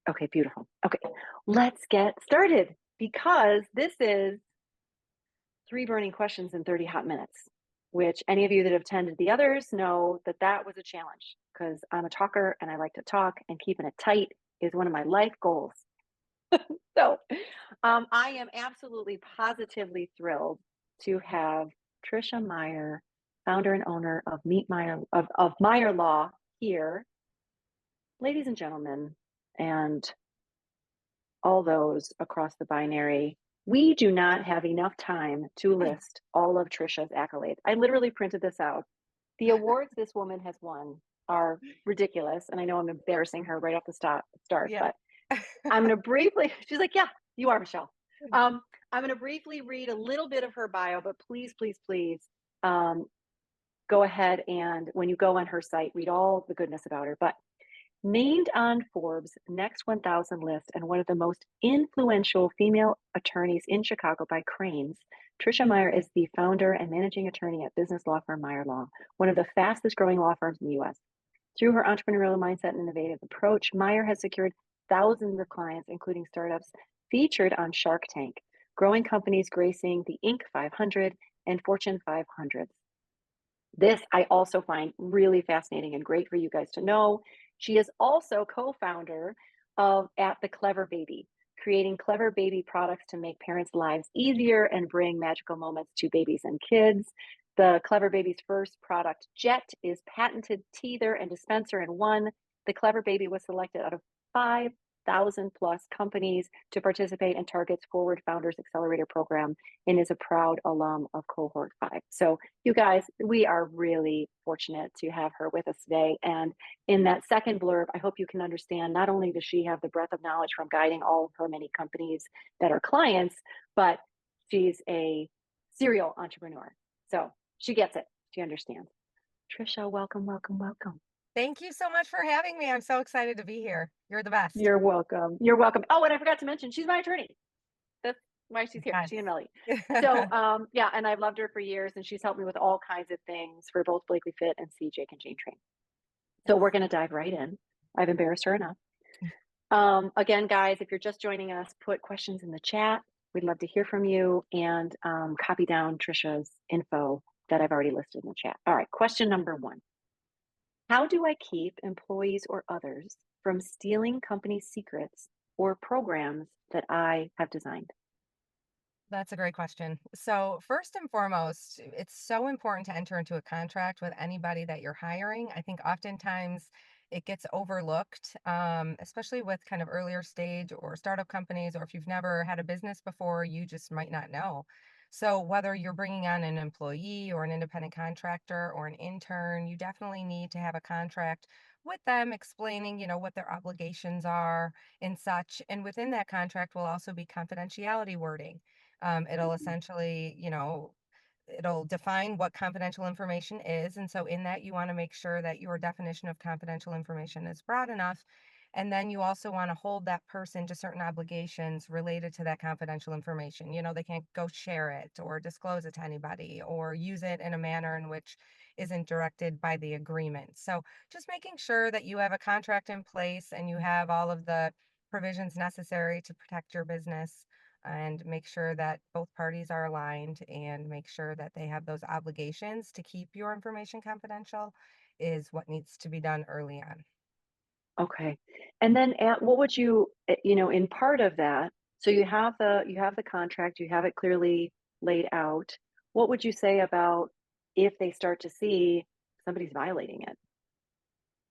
Okay, beautiful. Okay, let's get started because this is three burning questions in 30 hot minutes, which any of you that have attended the others know that that was a challenge because I'm a talker and I like to talk, and keeping it tight is one of my life goals. So I am absolutely positively thrilled to have Tricia Meyer, founder and owner of Meet Meyer of Meyer Law here. Ladies and gentlemen, and all those across the binary. We do not have enough time to list all of Tricia's accolades. I literally printed this out. The awards this woman has won are ridiculous. And I know I'm embarrassing her right off the start, Yeah. but I'm going to briefly, she's like, yeah, you are, Michelle. I'm going to briefly read a little bit of her bio, but please, please, please um, go ahead and when you go on her site, read all the goodness about her. But named on Forbes' Next 1000 list and one of the most influential female attorneys in Chicago by Cranes, Tricia Meyer is the founder and managing attorney at business law firm Meyer Law, one of the fastest growing law firms in the US. Through her entrepreneurial mindset and innovative approach, Meyer has secured thousands of clients, including startups featured on Shark Tank, growing companies gracing the Inc. 500 and Fortune 500. This I also find really fascinating and great for you guys to know. She is also co-founder of At the Clever Baby, creating clever baby products to make parents' lives easier and bring magical moments to babies and kids. The Clever Baby's first product, Jet, is patented teether and dispenser in one. The Clever Baby was selected out of 5,000 plus companies to participate in Target's Forward Founders Accelerator program and is a proud alum of Cohort 5. So you guys, we are really fortunate to have her with us today. And in that second blurb, I hope you can understand not only does she have the breadth of knowledge from guiding all of her many companies that are clients, but she's a serial entrepreneur. So she gets it. She understands. Tricia, welcome, welcome, welcome. Thank you so much for having me. I'm so excited to be here. You're the best. You're welcome. You're welcome. Oh, and I forgot to mention, she's my attorney. That's why she's here. She and Yes. Melly. So yeah, and I've loved her for years, and she's helped me with all kinds of things for both Blakely Fit and See Jake and Jane Train. So Yes. we're going to dive right in. I've embarrassed her enough. Again, guys, if you're just joining us, put questions in the chat. We'd love to hear from you, and copy down Tricia's info that I've already listed in the chat. All right, question number one. How do I keep employees or others from stealing company secrets or programs that I have designed? That's a great question. So, first and foremost, it's so important to enter into a contract with anybody that you're hiring. I think oftentimes it gets overlooked, especially with kind of earlier stage or startup companies, or if you've never had a business before, you just might not know. So, whether you're bringing on an employee or an independent contractor or an intern, you definitely need to have a contract with them explaining, what their obligations are and such. And within that contract will also be confidentiality wording. It'll essentially, it'll define what confidential information is. And so in that, you want to make sure that your definition of confidential information is broad enough. And then you also want to hold that person to certain obligations related to that confidential information. They can't go share it or disclose it to anybody or use it in a manner in which isn't directed by the agreement. So just making sure that you have a contract in place and you have all of the provisions necessary to protect your business and make sure that both parties are aligned and make sure that they have those obligations to keep your information confidential is what needs to be done early on. Okay. And then what would you, in part of that, so you have the contract, you have it clearly laid out. What would you say about if they start to see somebody's violating it?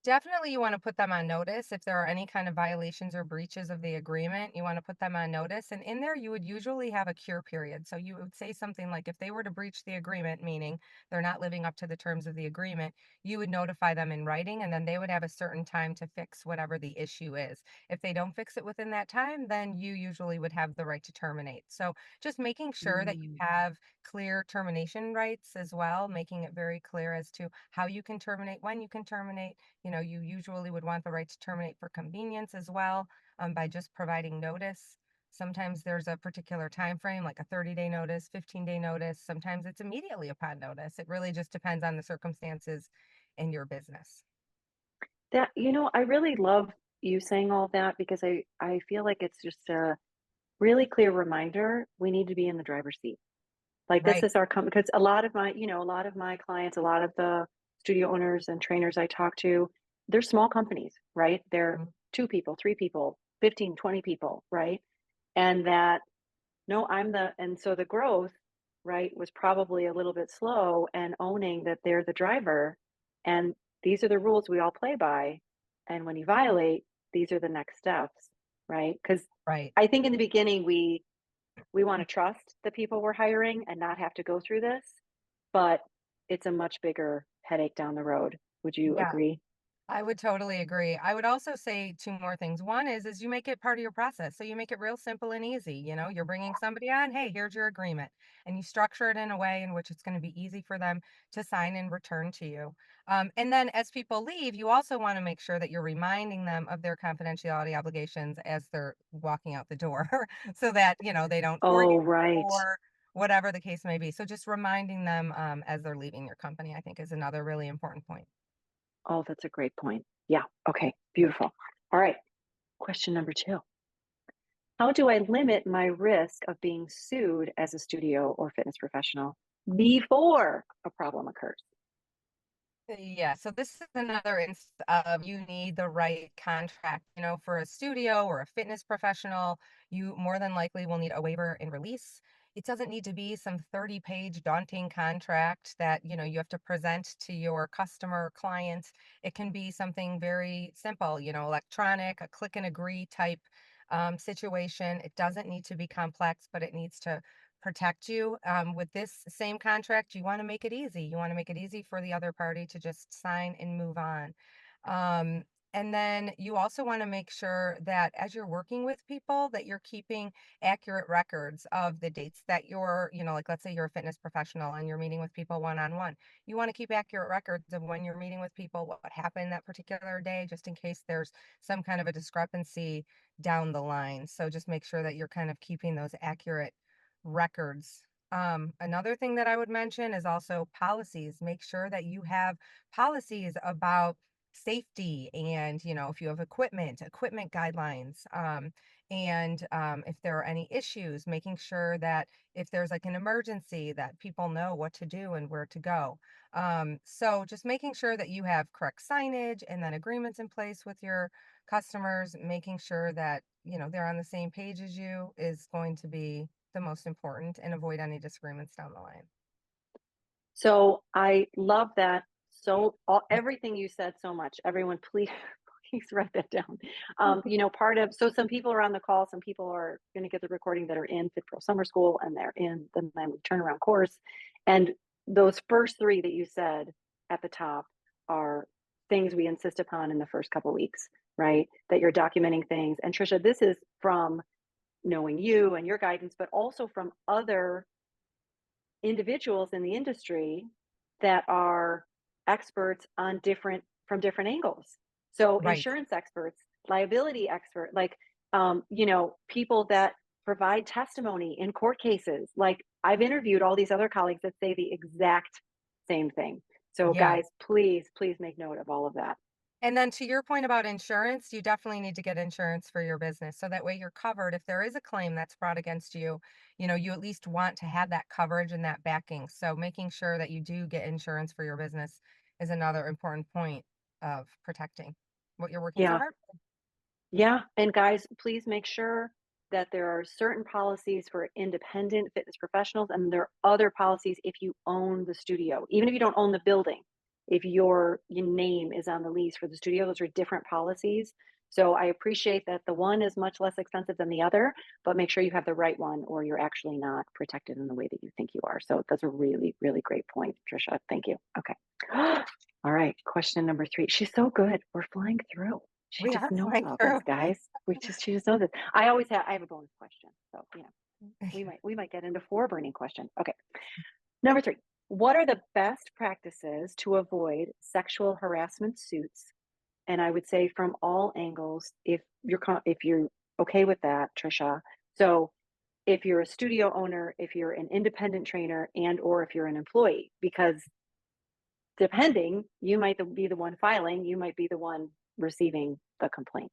Definitely, you want to put them on notice. If there are any kind of violations or breaches of the agreement, you want to put them on notice. And in there, you would usually have a cure period. So you would say something like if they were to breach the agreement, meaning they're not living up to the terms of the agreement, you would notify them in writing and then they would have a certain time to fix whatever the issue is. If they don't fix it within that time, then you usually would have the right to terminate. So just making sure that you Mm, have clear termination rights as well, making it very clear as to how you can terminate, when you can terminate. You usually would want the right to terminate for convenience as well, by just providing notice. Sometimes there's a particular time frame, like a 30-day notice, 15-day notice. Sometimes it's immediately upon notice. It really just depends on the circumstances in your business. That, I really love, you saying all that because I feel like it's just a really clear reminder we need to be in the driver's seat. Like this Right. is our because a lot of my, a lot of my clients, a lot of the studio owners and trainers I talk to, they're small companies, right? They're Mhm. 2 people, 3 people, 15, 20 people, right? And that no, and so the growth, right, was probably a little bit slow and owning that they're the driver and these are the rules we all play by. And when you violate, these are the next steps, right? Because Right. I think in the beginning we want to trust the people we're hiring and not have to go through this, but it's a much bigger headache down the road. Would you Yeah. agree? I would totally agree. I would also say two more things. One is you make it part of your process. So you make it real simple and easy. You're bringing somebody on, hey, here's your agreement. And you structure it in a way in which it's going to be easy for them to sign and return to you. And then as people leave, you also want to make sure that you're reminding them of their confidentiality obligations as they're walking out the door so that, they don't forget Oh, right. or whatever the case may be. So just reminding them as they're leaving your company, I think is another really important point. Oh, that's a great point. Yeah. Okay. Beautiful. All right. Question number 2. How do I limit my risk of being sued as a studio or fitness professional before a problem occurs? Yeah, so this is another instance of you need the right contract. For a studio or a fitness professional, you more than likely will need a waiver and release. It doesn't need to be some 30-page daunting contract that, you have to present to your customer or client. It can be something very simple, electronic, a click and agree type situation. It doesn't need to be complex, but it needs to protect you. With this same contract, you want to make it easy. You want to make it easy for the other party to just sign and move on. Um, and then you also want to make sure that as you're working with people, that you're keeping accurate records of the dates that like let's say you're a fitness professional and you're meeting with people one on one. You want to keep accurate records of when you're meeting with people, what happened that particular day, just in case there's some kind of a discrepancy down the line. So just make sure that you're kind of keeping those accurate records. Another thing that I would mention is also policies. Make sure that you have policies about safety and, if you have equipment guidelines. And if there are any issues, making sure that if there's like an emergency, that people know what to do and where to go. So just making sure that you have correct signage and then agreements in place with your customers, making sure that, they're on the same page as you is going to be the most important and avoid any disagreements down the line. So I love that. Everything you said so much. Everyone, please, please write that down. Part of so some people are on the call. Some people are going to get the recording that are in Fit Pro Summer School, and they're in the Dynamic Turnaround course. And those first 3 that you said at the top are things we insist upon in the first couple weeks, right? That you're documenting things. And Tricia, this is from knowing you and your guidance, but also from other individuals in the industry that are experts on different angles. So Right. insurance experts, liability expert, like people that provide testimony in court cases. Like I've interviewed all these other colleagues that say the exact same thing. So Yeah. guys, please, please make note of all of that. And then to your point about insurance, you definitely need to get insurance for your business. So that way you're covered. If there is a claim that's brought against you, you at least want to have that coverage and that backing. So making sure that you do get insurance for your business is another important point of protecting what you're working so Yeah. hard. Yeah, and guys, please make sure that there are certain policies for independent fitness professionals, and there are other policies if you own the studio. Even if you don't own the building, if your name is on the lease for the studio, those are different policies. So I appreciate that the one is much less expensive than the other, but make sure you have the right one or you're actually not protected in the way that you think you are. So that's a really, really great point, Trisha. Thank you. Okay. All right, question number 3. She's so good. We're flying through. She We just are knows flying all this, through. guys. She just knows this. I have a bonus question. So, we might get into 4 burning questions. Okay. Number 3. What are the best practices to avoid sexual harassment suits? And I would say from all angles, if you're okay with that, Trisha. So, if you're a studio owner, if you're an independent trainer, and or if you're an employee, because depending, you might be the one filing, you might be the one receiving the complaint.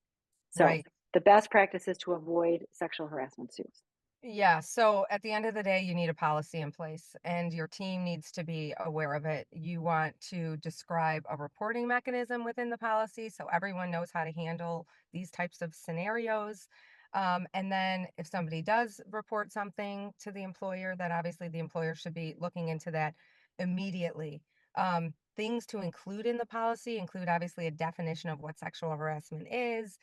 So Right. the best practice is to avoid sexual harassment suits. Yeah. So at the end of the day, you need a policy in place and your team needs to be aware of it. You want to describe a reporting mechanism within the policy so everyone knows how to handle these types of scenarios. And then if somebody does report something to the employer, then obviously the employer should be looking into that immediately. Things to include in the policy include obviously a definition of what sexual harassment is,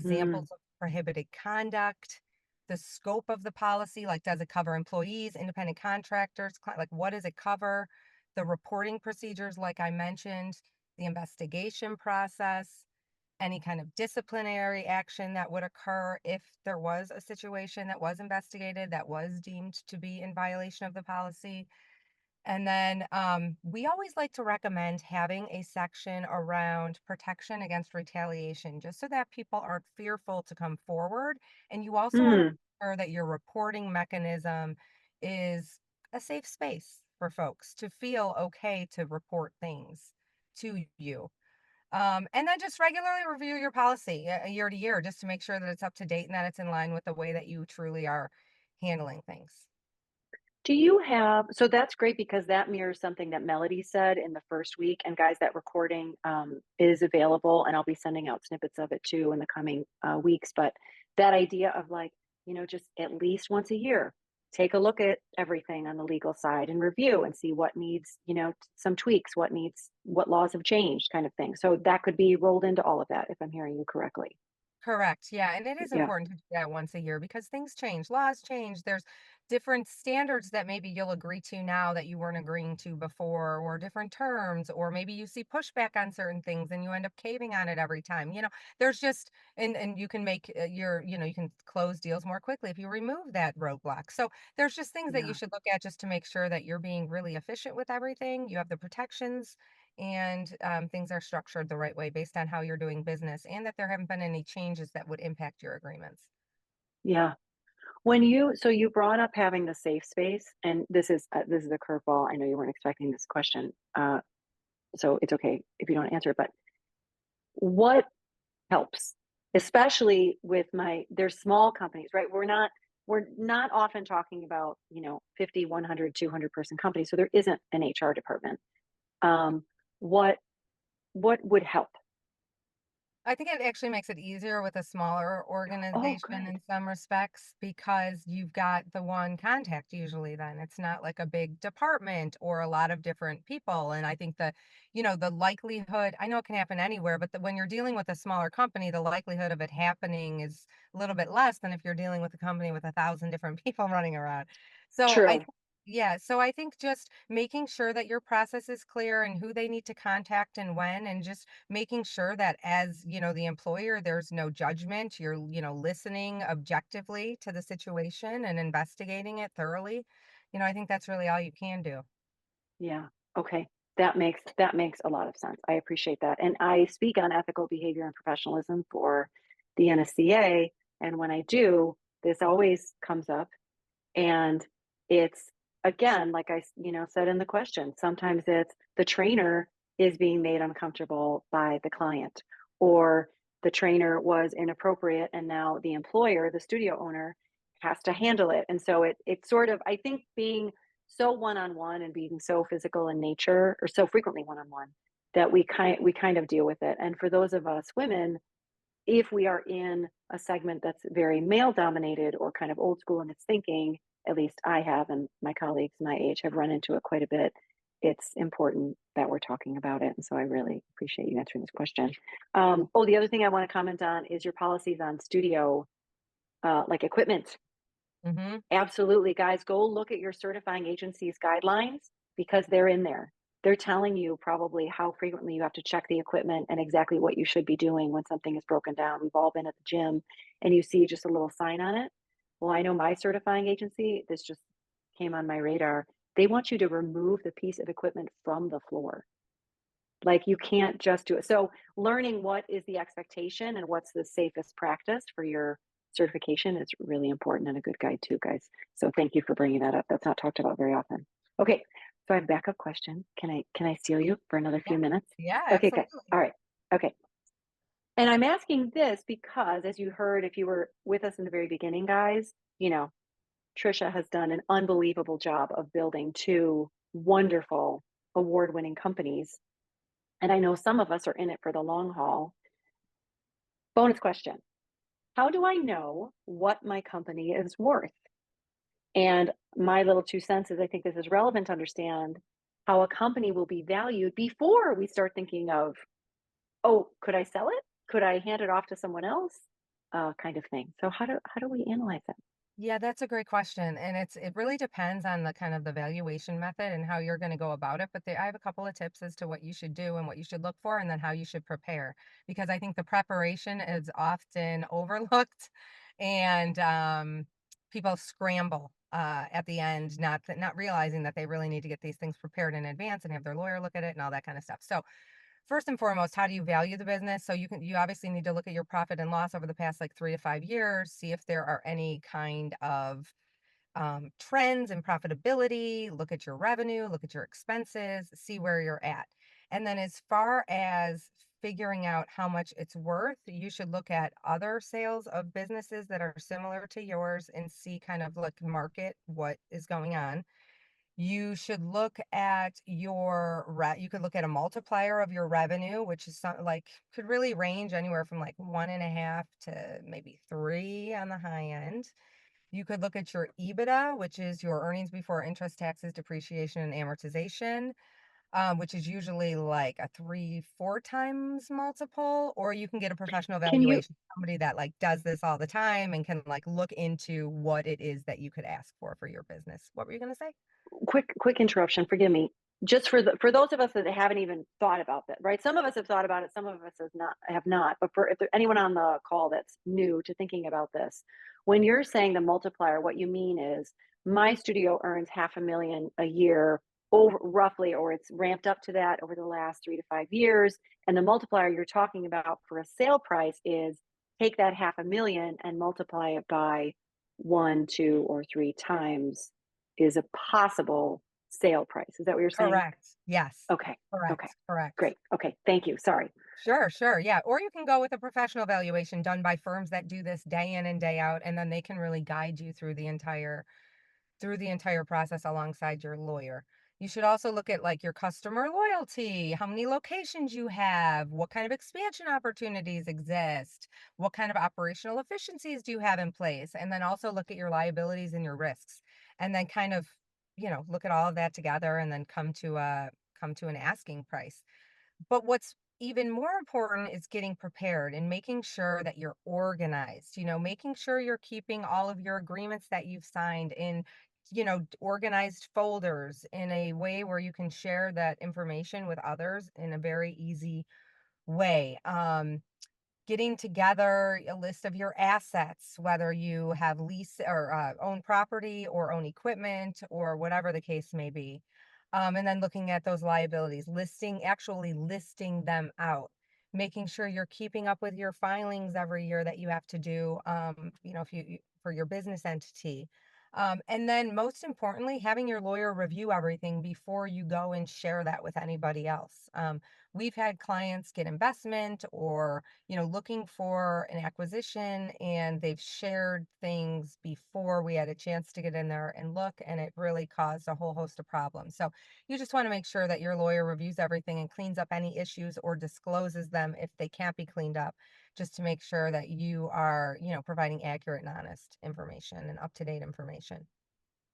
Mm, examples of prohibited conduct, the scope of the policy, like does it cover employees, independent contractors, like what does it cover? The reporting procedures, like I mentioned, the investigation process, any kind of disciplinary action that would occur if there was a situation that was investigated that was deemed to be in violation of the policy. And then we always like to recommend having a section around protection against retaliation, just so that people aren't fearful to come forward. And you also want to mm, make sure that your reporting mechanism is a safe space for folks to feel okay to report things to you. And then just regularly review your policy year to year, just to make sure that it's up to date and that it's in line with the way that you truly are handling things. Do you have so that's great because that mirrors something that Melody said in the first week, and guys, that recording, is available, and I'll be sending out snippets of it too in the coming, weeks, but that idea of, like, just at least once a year, take a look at everything on the legal side and review and see what needs, some tweaks, what laws have changed kind of thing, so that could be rolled into all of that if I'm hearing you correctly. Correct. Yeah. And it is Yeah, important to do that once a year because things change, laws change. There's different standards that maybe you'll agree to now that you weren't agreeing to before, or different terms, or maybe you see pushback on certain things and you end up caving on it every time. There's just, and you can make you can close deals more quickly if you remove that roadblock. So there's just things that you yeah. should look at just to make sure that you're being really efficient with everything. You have the protections and things are structured the right way based on how you're doing business and that there haven't been any changes that would impact your agreements. Yeah. So you brought up having the safe space, and this is a curveball. I know you weren't expecting this question, so it's okay if you don't answer it. But what helps, especially with there's small companies, right? We're not often talking about 50, 100, 200 person companies, so there isn't an HR department. Um, what what would help? I think it actually makes it easier with a smaller Oh, organization good. in some respects because you've got the one contact usually then. It's not like a big department or a lot of different people. And I think the likelihood, I know it can happen anywhere, but when you're dealing with a smaller company, the likelihood of it happening is a little bit less than if you're dealing with a company with 1,000 different people running around. So I True. think yeah, so I think just making sure that your process is clear and who they need to contact and when, and just making sure that as, the employer, there's no judgment. You're, listening objectively to the situation and investigating it thoroughly. I think that's really all you can do. Yeah. Okay. That makes a lot of sense. I appreciate that. And I speak on ethical behavior and professionalism for the NSCA. And when I do, this always comes up. And it's, again, like said in the question, sometimes it's the trainer is being made uncomfortable by the client, or the trainer was inappropriate and now the employer, the studio owner, has to handle it. And so it's sort of, I think, being so one-on-one and being so physical in nature, or so frequently one-on-one, that we kind of deal with it. And for those of us women, if we are in a segment that's very male dominated or kind of old school in its thinking, at least I have, and my colleagues my age have run into it quite a bit, it's important that we're talking about it. And so I really appreciate you answering this question. Oh, the other thing I want to comment on is your policies on studio, like equipment. Hmm. Absolutely, guys, go look at your certifying agency's guidelines because they're in there. They're telling you probably how frequently you have to check the equipment and exactly what you should be doing when something is broken down. We've all been at the gym and you see just a little sign on it. Well, I know my certifying agency, this just came on my radar. They want you to remove the piece of equipment from the floor. Like, you can't just do it. So learning what is the expectation and what's the safest practice for your certification is really important and a good guide too, guys. So thank you for bringing that up. That's not talked about very often. Okay, so I have a backup question. Can I steal you for another Yeah. few minutes? Yeah, Okay, good. absolutely. All right. Okay. And I'm asking this because, as you heard, if you were with us in the very beginning, guys, Tricia has done an unbelievable job of building two wonderful award-winning companies. And I know some of us are in it for the long haul. Bonus question. How do I know what my company is worth? And my little 2 cents is I think this is relevant to understand how a company will be valued before we start thinking of, "Oh, could I sell it? Could I hand it off to someone else?" Kind of thing. So how do we analyze it? Yeah, that's a great question. And it really depends on the kind of the valuation method and how you're going to go about it. But I have a couple of tips as to what you should do and what you should look for, and then how you should prepare. Because I think the preparation is often overlooked, and people scramble at the end, not realizing that they really need to get these things prepared in advance and have their lawyer look at it and all that kind of stuff. So first and foremost, how do you value the business? So you obviously need to look at your profit and loss over the past like 3 to 5 years, see if there are any kind of trends in profitability, look at your revenue, look at your expenses, see where you're at. And then as far as figuring out how much it's worth, you should look at other sales of businesses that are similar to yours and see kind of like market what is going on. You should look at you could look at a multiplier of your revenue, which is like could really range anywhere from like 1.5 to maybe 3 on the high end. You could look at your EBITDA, which is your earnings before interest, taxes, depreciation, and amortization, which is usually like a 3, 4 times multiple. Or you can get a professional Can you valuation, somebody that like does this all the time and can like look into what it is that you could ask for your business. What were you going to say? quick interruption, forgive me. Just for those of us that haven't even thought about that, right? Some of us have thought about it, some of us have not. But for if there anyone on the call that's new to thinking about this, when you're saying the multiplier, what you mean is my studio earns half a million a year over roughly, or it's ramped up to that over the last 3 to 5 years. And the multiplier you're talking about for a sale price is take that half a million and multiply it by 1, 2, or 3 times is a possible sale price. Is that what you're saying? Correct. Yes. Okay. Okay. Correct. Correct. Great. Okay. Thank you. Sorry. Sure, sure. Yeah. Or you can go with a professional valuation done by firms that do this day in and day out, and then they can really guide you through the entire process alongside your lawyer. You should also look at like your customer loyalty, how many locations you have, what kind of expansion opportunities exist, what kind of operational efficiencies do you have in place, and then also look at your liabilities and your risks. And then kind of, look at all of that together and then come to an asking price. But what's even more important is getting prepared and making sure that you're organized, making sure you're keeping all of your agreements that you've signed in, organized folders in a way where you can share that information with others in a very easy way. Getting together a list of your assets, whether you have lease or own property or own equipment or whatever the case may be. And then looking at those liabilities, actually listing them out, making sure you're keeping up with your filings every year that you have to do, if for your business entity. And then most importantly, having your lawyer review everything before you go and share that with anybody else. We've had clients get investment or looking for an acquisition, and they've shared things before we had a chance to get in there and look, and it really caused a whole host of problems. So you just want to make sure that your lawyer reviews everything and cleans up any issues or discloses them if they can't be cleaned up, just to make sure that you are, providing accurate and honest information and up-to-date information.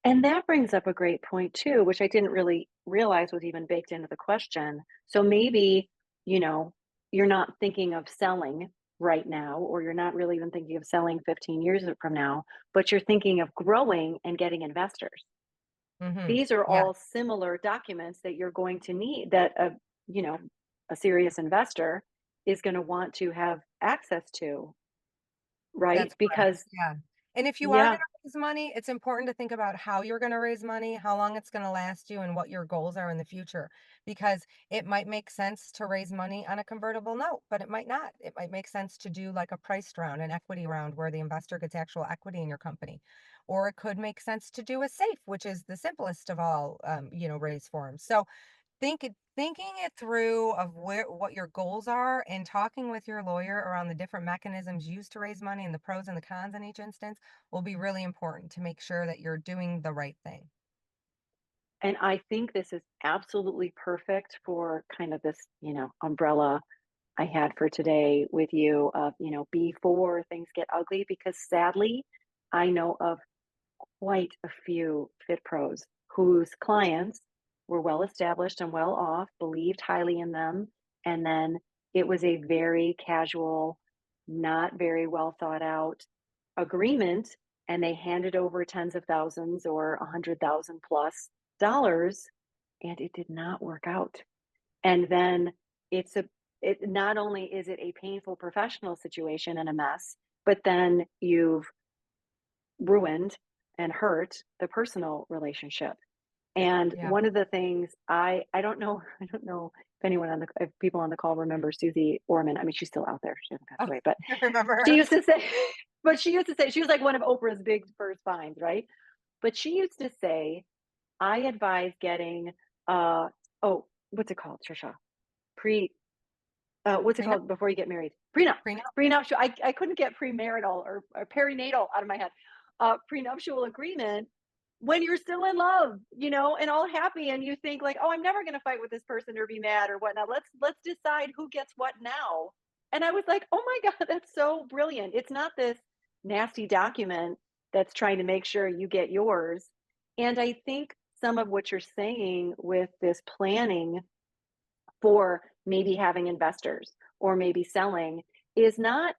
And that brings up a great point too, which I didn't really realize was even baked into the question. So maybe, you know, you're not thinking of selling right now, or you're not really even thinking of selling 15 years from now, but you're thinking of growing and getting investors. These are Yeah, all similar documents that you're going to need that you know, a serious investor is going to want to have access to, right? that's correct. Because Yeah. And if you are going yeah, to raise money, it's important to think about how you're going to raise money, how long it's going to last you, and what your goals are in the future. Because it might make sense to raise money on a convertible note, but it might not. It might make sense to do like a priced round, an equity round where the investor gets actual equity in your company. Or it could make sense to do a safe, which is the simplest of all, raise forms. So thinking it through of where what your goals are and talking with your lawyer around the different mechanisms used to raise money and the pros and the cons in each instance will be really important to make sure that you're doing the right thing. And I think this is absolutely perfect for kind of this, umbrella I had for today with you of, before things get ugly, because sadly, I know of quite a few fit pros whose clients were well established and well off, believed highly in them, and then it was a very casual, not very well thought out agreement, and they handed over tens of thousands or 100,000 plus dollars, and it did not work out. And then it's a it not only is it a painful professional situation and a mess, but then you've ruined and hurt the personal relationship. And Yeah. one of the things I don't know I don't know if people on the call remember Susie Orman. I mean, she's still out there. She hasn't passed Oh, away, but I remember she her. used to say she used to say she was like one of Oprah's big first finds, right? But she used to say, "I advise getting oh, what's it called, Trisha? Pre what's it Prenup, called before you get married? Prenup. prenup. Prenuptial. I couldn't get premarital or perinatal out of my head. Prenuptial agreement when you're still in love, and all happy, and you think like, oh, I'm never going to fight with this person or be mad or whatnot. Let's decide who gets what now. And I was like, oh my god, that's so brilliant. It's not this nasty document that's trying to make sure you get yours. And I think some of what you're saying with this planning for maybe having investors or maybe selling is not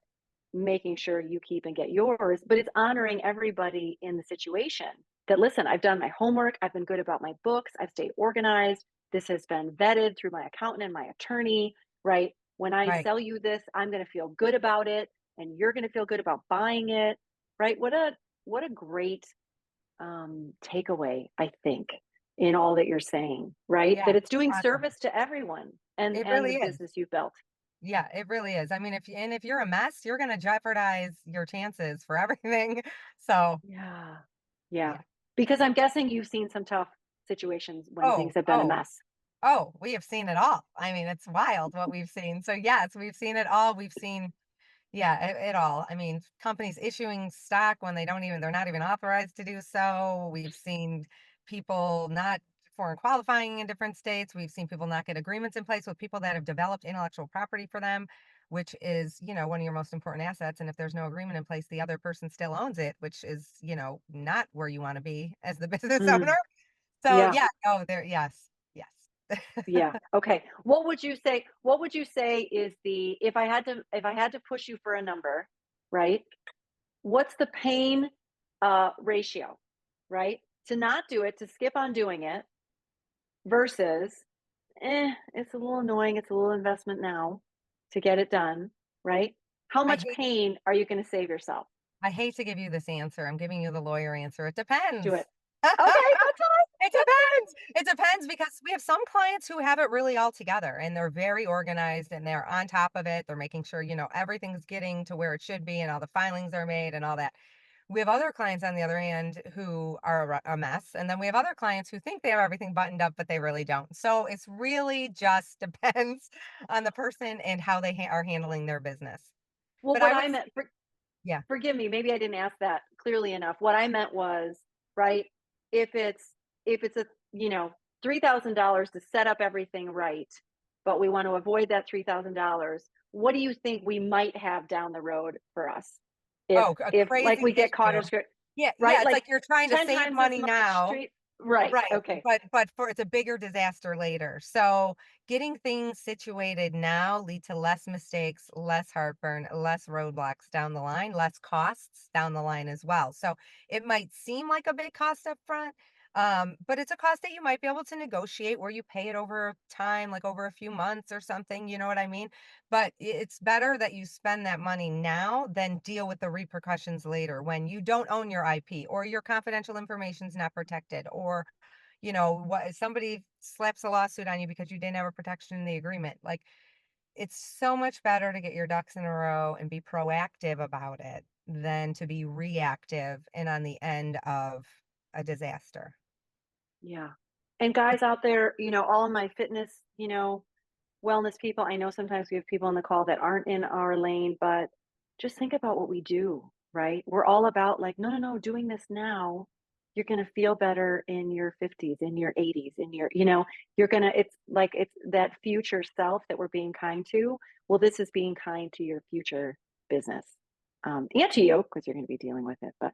making sure you keep and get yours, but it's honoring everybody in the situation that, listen, I've done my homework, I've been good about my books, I've stayed organized, this has been vetted through my accountant and my attorney, right? When I Right. sell you this, I'm going to feel good about it and you're going to feel good about buying it, right? What a great takeaway, I think, in all that you're saying, right? Yeah. That it's doing Awesome. service to everyone It and the really is. business you've built. Yeah, it really is. I mean, if you're a mess, you're gonna jeopardize your chances for everything. So, Yeah. Yeah. yeah. Because I'm guessing you've seen some tough situations when things Oh, have been a oh, mess. oh, we have seen it all. I mean, it's wild what we've seen. So, yes, we've seen it all. We've seen, yeah, it all. I mean, companies issuing stock when they're not even authorized to do so. We've seen people not foreign qualifying in different states. We've seen people not get agreements in place with people that have developed intellectual property for them, which is, one of your most important assets. And if there's no agreement in place, the other person still owns it, which is, not where you want to be as the business owner. Mm, So yeah. yeah, oh, there, yes, yes. Yeah. Okay. What would you say is the if I had to push you for a number, right? What's the pain ratio, right? To not do it, to skip on doing it versus it's a little annoying, it's a little investment now to get it done, right? How I much hate pain are you going to save yourself? I hate to give you this answer. I'm giving you the lawyer answer. It Do depends. it. Okay, that's fine. It That's fine. depends. It depends because we have some clients who have it really all together and they're very organized and they're on top of it. They're making sure, everything's getting to where it should be and all the filings are made and all that. We have other clients on the other end who are a mess. And then we have other clients who think they have everything buttoned up, but they really don't. So it's really just depends on the person and how they are handling their business. Well, But what I would, I meant, yeah. forgive me, maybe I didn't ask that clearly enough. What I meant was, right, if it's a, $3,000 to set up everything right, but we want to avoid that $3,000, what do you think we might have down the road for us? If Oh, a if like crazy we get caught issue. in script, Yeah, right? yeah, it's Like like you're trying to 10 save times as money much now. street, right. Right, Okay. but for it's a bigger disaster later. So, getting things situated now lead to less mistakes, less heartburn, less roadblocks down the line, less costs down the line as well. So, it might seem like a big cost up front, but it's a cost that you might be able to negotiate where you pay it over time, like over a few months or something, you know what I mean? But it's better that you spend that money now than deal with the repercussions later when you don't own your IP or your confidential information is not protected or what if somebody slaps a lawsuit on you because you didn't have a protection in the agreement. Like it's so much better to get your ducks in a row and be proactive about it than to be reactive and on the end of a disaster. Yeah. And guys out there, all of my fitness, wellness people, I know sometimes we have people on the call that aren't in our lane, but just think about what we do, right? We're all about like, no, no, no, doing this now. You're going to feel better in your 50s, in your 80s, you're going to, it's like, it's that future self that we're being kind to. Well, this is being kind to your future business, and to you, because you're going to be dealing with it. But,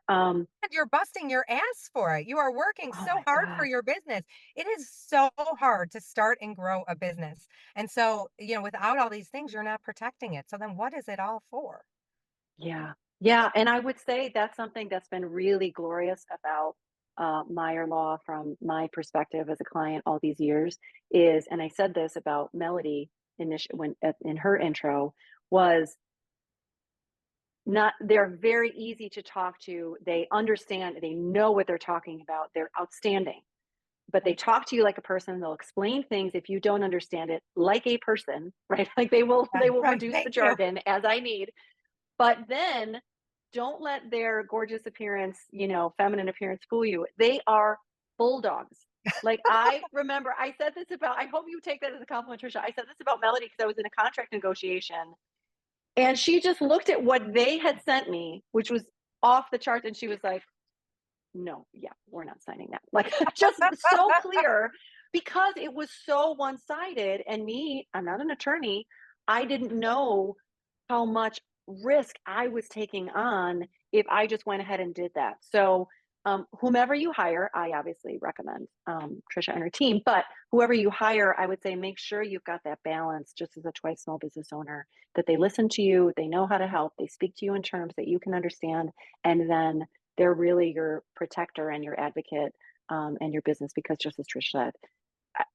um, You're busting your ass for it. You are working oh so my hard for God. your business. It is so hard to start and grow a business. And so, without all these things, you're not protecting it. So then what is it all for? Yeah. Yeah, and I would say that's something that's been really glorious about, Meyer Law from my perspective as a client all these years is, and I said this about Melody in her intro, was not they're very easy to talk to. They understand, they know what they're talking about. They're outstanding. But they talk to you like a person. They'll explain things if you don't understand it like a person, right? Like they will Right, they will right. produce the Thank you. jargon as I need. But then don't let their gorgeous appearance, feminine appearance fool you. They are bulldogs. Like I remember I said this about, I hope you take that as a compliment, Trisha. I said this about Melody because I was in a contract negotiation and she just looked at what they had sent me, which was off the charts, and she was like, no, yeah, we're not signing that. Like just so clear because it was so one-sided. And me, I'm not an attorney. I didn't know how much risk I was taking on if I just went ahead and did that. So whomever you hire, I obviously recommend Trisha and her team, but whoever you hire, I would say make sure you've got that balance just as a twice small business owner, that they listen to you, they know how to help, they speak to you in terms that you can understand, and then they're really your protector and your advocate, and your business. Because just as Trish said,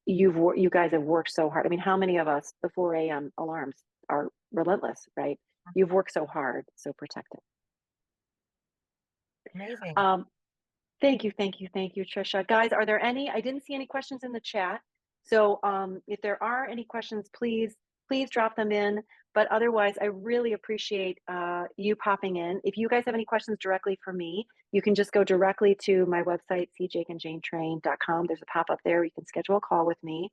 you guys have worked so hard. I mean, how many of us, the 4 a.m. alarms are relentless, right? You've worked so hard, so protect it. Amazing. Um, Thank you, thank you, thank you, Trisha. Guys, are there any? I didn't see any questions in the chat. So if there are any questions, please drop them in. But otherwise, I really appreciate you popping in. If you guys have any questions directly for me, you can just go directly to my website, cjakeandjanetrain.com. There's a pop-up there. You can schedule a call with me.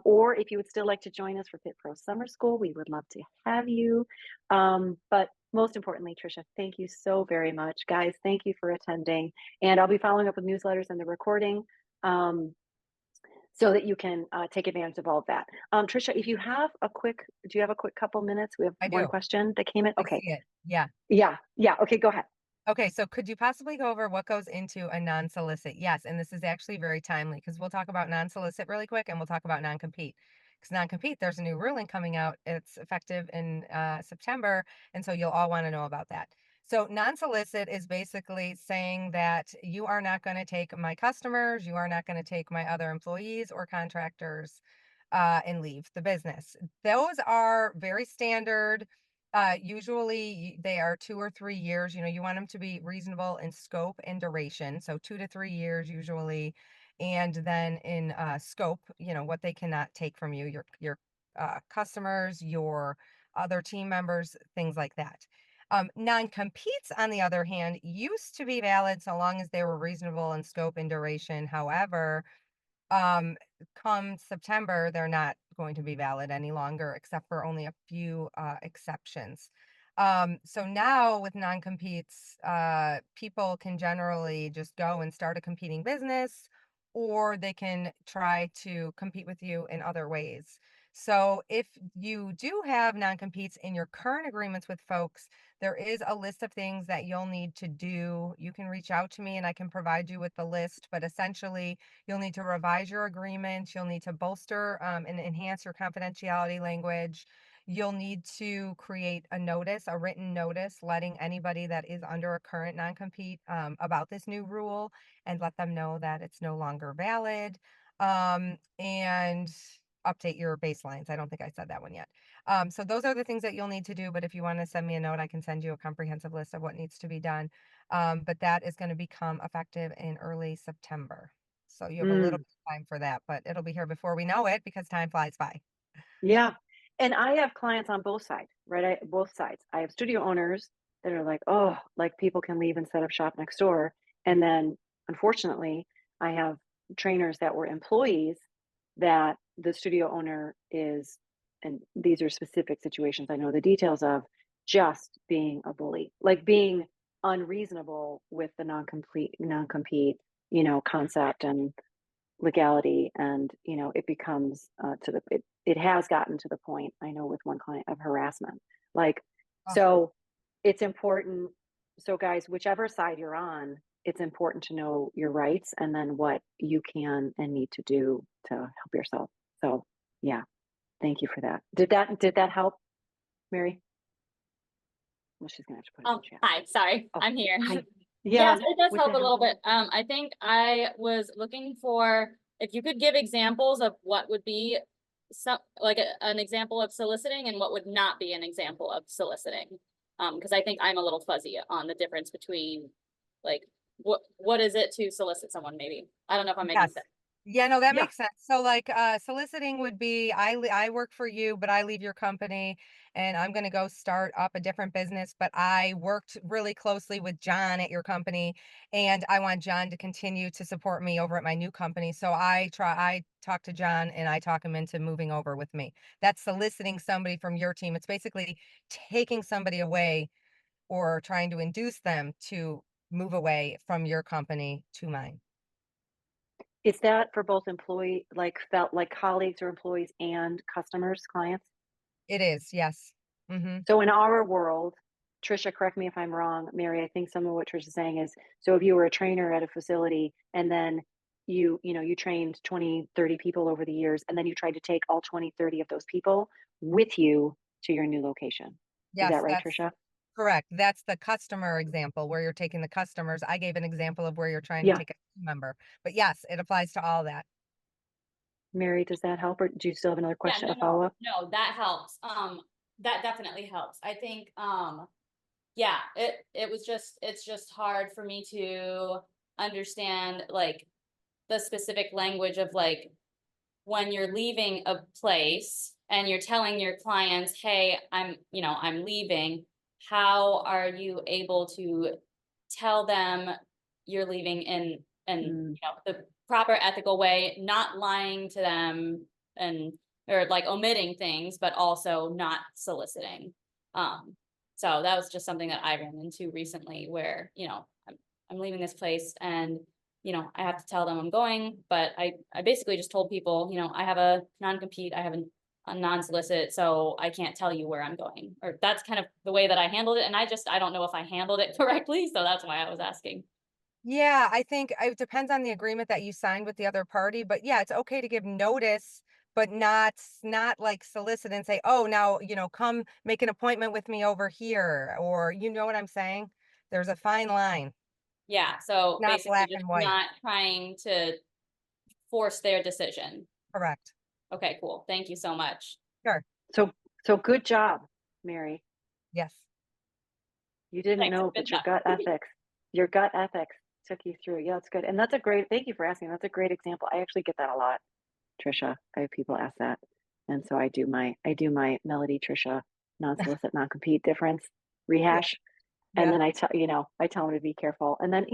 Or if you would still like to join us for Fit Pro Summer School, we would love to have you. But most importantly, Trisha, thank you so very much. Guys, thank you for attending. And I'll be following up with newsletters and the recording, so that you can take advantage of all of that. Trisha, if you have do you have a quick couple minutes? We have I one do. question that came in. I Okay. see it. Yeah. Yeah. Yeah. Okay. Go ahead. Okay, so could you possibly go over what goes into a non-solicit? Yes, and this is actually very timely because we'll talk about non-solicit really quick and we'll talk about non-compete. Because non-compete, there's a new ruling coming out. It's effective in September, and so you'll all want to know about that. So non-solicit is basically saying that you are not going to take my customers, you are not going to take my other employees or contractors and leave the business. Those are very standard. Usually they are 2 or 3 years. You want them to be reasonable in scope and duration. So 2 to 3 years usually. And then in scope, what they cannot take from you, your customers, your other team members, things like that. Non-competes, on the other hand, used to be valid so long as they were reasonable in scope and duration. However, um, come September, they're not going to be valid any longer, except for only a few exceptions. So now with non-competes, people can generally just go and start a competing business, or they can try to compete with you in other ways. So if you do have non-competes in your current agreements with folks, there is a list of things that you'll need to do. You can reach out to me and I can provide you with the list, but essentially you'll need to revise your agreement. You'll need to bolster and enhance your confidentiality language. You'll need to create a notice, a written notice, letting anybody that is under a current non-compete about this new rule and let them know that it's no longer valid. And update your baselines. I don't think I said that one yet. So those are the things that you'll need to do. But if you want to send me a note, I can send you a comprehensive list of what needs to be done. But that is going to become effective in early September. So you have a little Mm, bit of time for that, but it'll be here before we know it because time flies by. yeah. And I have clients on both sides, right? Both sides. I have studio owners that are like, oh, like people can leave and set up shop next door. And then unfortunately, I have trainers that were employees that the studio owner is, and these are specific situations I know the details of, just being a bully, like being unreasonable with the non-compete, concept and legality. And, it becomes it has gotten to the point, I know with one client, of harassment. Like, Oh, so it's important. So guys, whichever side you're on, it's important to know your rights and then what you can and need to do to help yourself. So yeah, thank you for that. Did that help, Mary? Well, she's gonna have to put it in the chat. Hi, sorry, Oh, I'm here. hi. Yes, Yeah, it does would help that a help? little bit. I think I was looking for if you could give examples of what would be some like an example of soliciting and what would not be an example of soliciting. Because I think I'm a little fuzzy on the difference between like what is it to solicit someone, maybe. I don't know if I'm making yes. sense. Yeah, no, that Yeah. makes sense. So, like, soliciting would be I work for you, but I leave your company and I'm gonna go start up a different business, but I worked really closely with John at your company and I want John to continue to support me over at my new company. So I talk to John and I talk him into moving over with me. That's soliciting somebody from your team. It's basically taking somebody away or trying to induce them to move away from your company to mine. Is that for both employee, like, felt like colleagues or employees and customers, clients? It is, yes. Mhm. So in our world, Trisha, correct me if I'm wrong, Mary, I think some of what Trisha's saying is, so if you were a trainer at a facility and then you trained 20, 30 people over the years, and then you tried to take all 20, 30 of those people with you to your new location. Is that Yes, right, that's Trisha? correct. That's the customer example where you're taking the customers. I gave an example of where you're trying to Yeah. take a team member. But yes, it applies to all that. Mary, does that help? Or do you still have another Yeah, question, no, a follow-up? no, that helps. That definitely helps. I think yeah, it's just hard for me to understand like the specific language of like when you're leaving a place and you're telling your clients, "Hey, I'm leaving." How are you able to tell them you're leaving in Mm, the proper ethical way, not lying to them and or like omitting things, but also not soliciting. Um, so that was just something that I ran into recently where, I'm leaving this place and I have to tell them I'm going, but I basically just told people, I have a non-compete, I have a non-solicit, so I can't tell you where I'm going. Or that's kind of the way that I handled it. And I don't know if I handled it correctly. So that's why I was asking. Yeah, I think it depends on the agreement that you signed with the other party, but yeah, it's okay to give notice, but not like solicit and say, "Oh, now, come make an appointment with me over here," or you know what I'm saying? There's a fine line, Yeah. So not basically black just and white. not trying to force their decision. Correct. Okay, cool. Thank you so much. Sure. so good job, Mary. Yes. You didn't Thanks. know, Good but job. your gut ethics took you through. Yeah, it's good. And that's a great, thank you for asking. That's a great example. I actually get that a lot, Trisha. I have people ask that. And so I do my Melody Trisha non-solicit, non-compete difference Yeah. rehash. And Yeah. then I tell them to be careful. And then,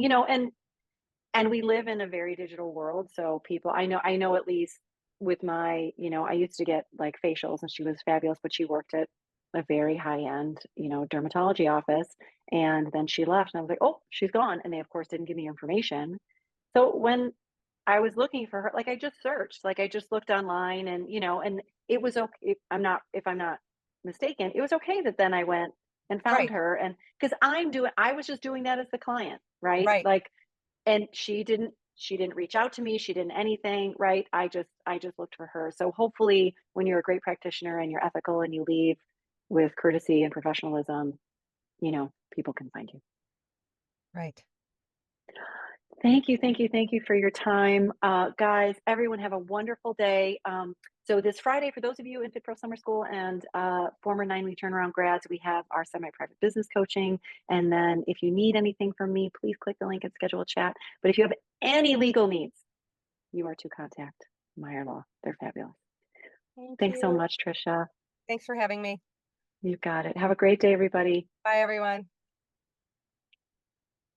and we live in a very digital world. So people, I know at least with my, I used to get like facials and she was fabulous, but she worked at a very high end, dermatology office. And then she left and I was like, oh, she's gone. And they, of course, didn't give me information. So when I was looking for her, like I just searched, like I just looked online and, and it was okay. If I'm not mistaken, it was okay that then I went and found Right. her. And because I was just doing that as the client, right? Right. Like, and she didn't reach out to me, she didn't anything, right? I just looked for her. So hopefully when you're a great practitioner and you're ethical and you leave with courtesy and professionalism, people can find you. Right. Thank you, thank you, thank you for your time. Guys, everyone have a wonderful day. So this Friday, for those of you in Fit Pro Summer School and former 9-week turnaround grads, we have our semi-private business coaching. And then if you need anything from me, please click the link and schedule a chat. But if you have any legal needs, you are to contact Meyer Law. They're fabulous. Thank Thanks so you. much, Trisha. Thanks for having me. You got it. Have a great day, everybody. Bye, everyone.